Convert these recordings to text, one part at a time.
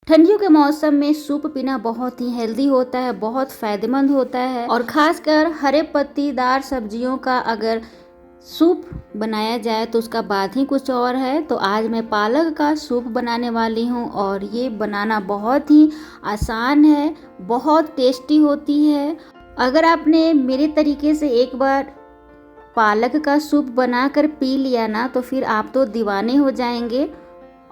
ठंडियों के मौसम में सूप पीना बहुत ही हेल्दी होता है, बहुत फ़ायदेमंद होता है। और ख़ासकर हरे पत्तीदार सब्जियों का अगर सूप बनाया जाए तो उसका बात ही कुछ और है। तो आज मैं पालक का सूप बनाने वाली हूँ और ये बनाना बहुत ही आसान है, बहुत टेस्टी होती है। अगर आपने मेरे तरीके से एक बार पालक का सूप बनाकर पी लिया ना तो फिर आप तो दीवाने हो जाएंगे।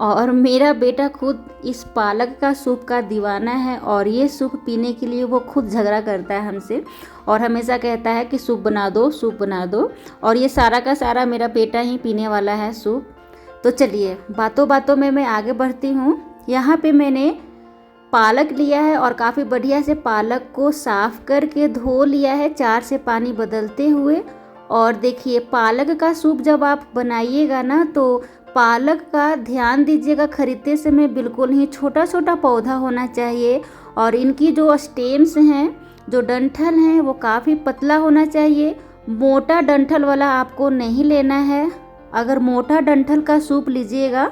और मेरा बेटा खुद इस पालक का सूप का दीवाना है और ये सूप पीने के लिए वो खुद झगड़ा करता है हमसे और हमेशा कहता है कि सूप बना दो, सूप बना दो। और ये सारा का सारा मेरा बेटा ही पीने वाला है सूप। तो चलिए बातों बातों में मैं आगे बढ़ती हूँ। यहाँ पे मैंने पालक लिया है और काफ़ी बढ़िया से पालक को साफ़ करके धो लिया है 4 से पानी बदलते हुए। और देखिए पालक का सूप जब आप बनाइएगा ना तो पालक का ध्यान दीजिएगा, खरीदते समय बिल्कुल ही छोटा छोटा पौधा होना चाहिए और इनकी जो स्टेम्स हैं, जो डंठल हैं, वो काफ़ी पतला होना चाहिए। मोटा डंठल वाला आपको नहीं लेना है। अगर मोटा डंठल का सूप लीजिएगा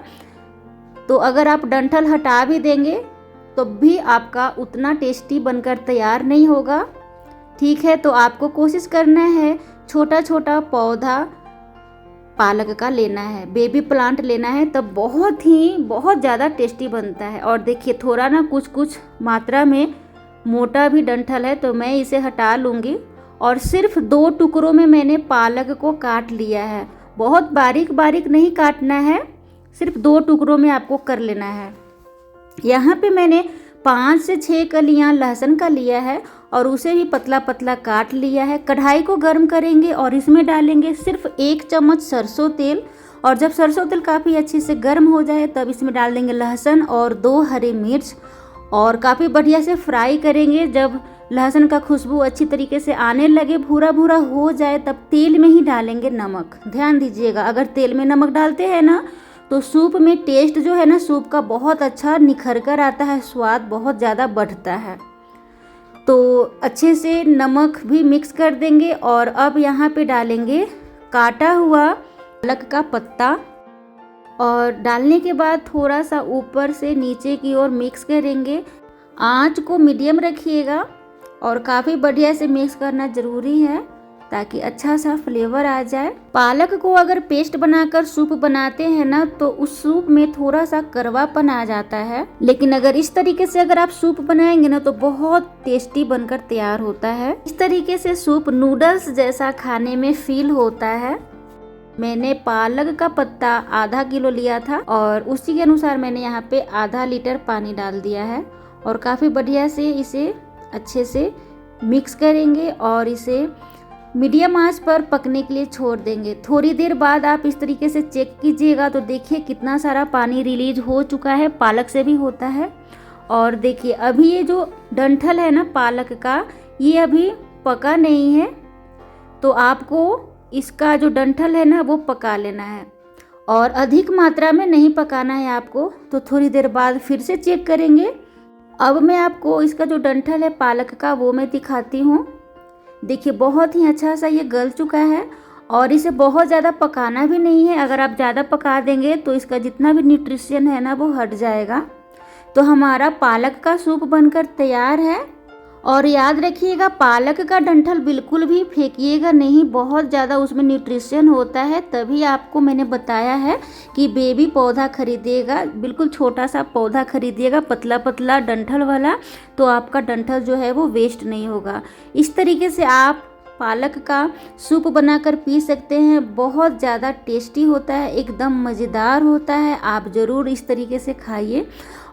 तो अगर आप डंठल हटा भी देंगे तो भी आपका उतना टेस्टी बनकर तैयार नहीं होगा। ठीक है, तो आपको कोशिश करना है छोटा छोटा पौधा पालक का लेना है, बेबी प्लांट लेना है, तब बहुत ज़्यादा टेस्टी बनता है। और देखिए थोड़ा ना कुछ मात्रा में मोटा भी डंठल है तो मैं इसे हटा लूँगी। और सिर्फ 2 टुकड़ों में मैंने पालक को काट लिया है, बहुत बारीक बारीक नहीं काटना है, सिर्फ 2 टुकड़ों में आपको कर लेना है। यहाँ पे मैंने 5 से 6 कलियाँ लहसुन का लिया है और उसे भी पतला पतला काट लिया है। कढ़ाई को गर्म करेंगे और इसमें डालेंगे सिर्फ 1 चम्मच सरसों तेल। और जब सरसों तेल काफ़ी अच्छे से गर्म हो जाए तब इसमें डाल देंगे लहसुन और 2 हरी मिर्च और काफ़ी बढ़िया से फ्राई करेंगे। जब लहसुन का खुशबू अच्छी तरीके से आने लगे, भूरा भूरा हो जाए, तब तेल में ही डालेंगे नमक। ध्यान दीजिएगा, अगर तेल में नमक डालते हैं ना तो सूप में टेस्ट जो है ना सूप का बहुत अच्छा निखर कर आता है, स्वाद बहुत ज़्यादा बढ़ता है। तो अच्छे से नमक भी मिक्स कर देंगे और अब यहाँ पे डालेंगे काटा हुआ पालक का पत्ता और डालने के बाद थोड़ा सा ऊपर से नीचे की ओर मिक्स करेंगे। आंच को मीडियम रखिएगा और काफ़ी बढ़िया से मिक्स करना ज़रूरी है ताकि अच्छा सा फ्लेवर आ जाए। पालक को अगर पेस्ट बनाकर सूप बनाते हैं ना तो उस सूप में थोड़ा सा कड़वापन आ जाता है, लेकिन अगर इस तरीके से अगर आप सूप बनाएंगे ना तो बहुत टेस्टी बनकर तैयार होता है। इस तरीके से सूप नूडल्स जैसा खाने में फील होता है। मैंने पालक का पत्ता आधा किलो लिया था और उसी के अनुसार मैंने यहाँ पे आधा लीटर पानी डाल दिया है और काफ़ी बढ़िया से इसे अच्छे से मिक्स करेंगे और इसे मीडियम आंच पर पकने के लिए छोड़ देंगे। थोड़ी देर बाद आप इस तरीके से चेक कीजिएगा तो देखिए कितना सारा पानी रिलीज हो चुका है, पालक से भी होता है। और देखिए अभी ये जो डंठल है ना पालक का, ये अभी पका नहीं है, तो आपको इसका जो डंठल है ना वो पका लेना है और अधिक मात्रा में नहीं पकाना है आपको। तो थोड़ी देर बाद फिर से चेक करेंगे। अब मैं आपको इसका जो डंठल है पालक का वो मैं दिखाती हूँ। देखिए बहुत ही अच्छा सा ये गल चुका है और इसे बहुत ज़्यादा पकाना भी नहीं है। अगर आप ज़्यादा पका देंगे तो इसका जितना भी न्यूट्रिशन है ना वो हट जाएगा। तो हमारा पालक का सूप बनकर तैयार है। और याद रखिएगा पालक का डंठल बिल्कुल भी फेंकिएगा नहीं, बहुत ज़्यादा उसमें न्यूट्रिशन होता है। तभी आपको मैंने बताया है कि बेबी पौधा खरीदिएगा, बिल्कुल छोटा सा पौधा खरीदिएगा, पतला पतला डंठल वाला, तो आपका डंठल जो है वो वेस्ट नहीं होगा। इस तरीके से आप पालक का सूप बनाकर पी सकते हैं, बहुत ज़्यादा टेस्टी होता है, एकदम मज़ेदार होता है। आप ज़रूर इस तरीके से खाइए।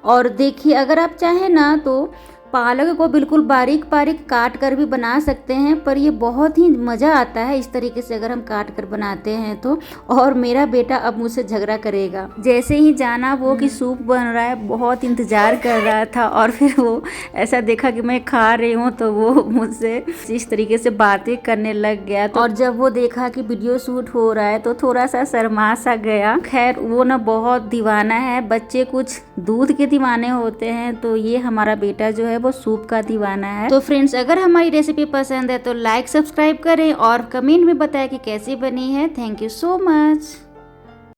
और देखिए अगर आप चाहें ना तो पालक को बिल्कुल बारीक बारीक काट कर भी बना सकते हैं, पर ये बहुत ही मज़ा आता है इस तरीके से अगर हम काट कर बनाते हैं तो। और मेरा बेटा अब मुझसे झगड़ा करेगा, जैसे ही जाना वो कि सूप बन रहा है, बहुत इंतज़ार कर रहा था और फिर वो ऐसा देखा कि मैं खा रही हूँ तो वो मुझसे इस तरीके से बातें करने लग गया। और जब वो देखा कि वीडियो शूट हो रहा है तो थोड़ा सा शर्मा सा गया। खैर वो ना बहुत दीवाना है, बच्चे कुछ दूध के दीवाने होते हैं, तो ये हमारा बेटा जो है वो सूप का दीवाना है। तो फ्रेंड्स अगर हमारी रेसिपी पसंद है तो लाइक सब्सक्राइब करें और कमेंट में बताएं कि कैसी बनी है। Thank you so much.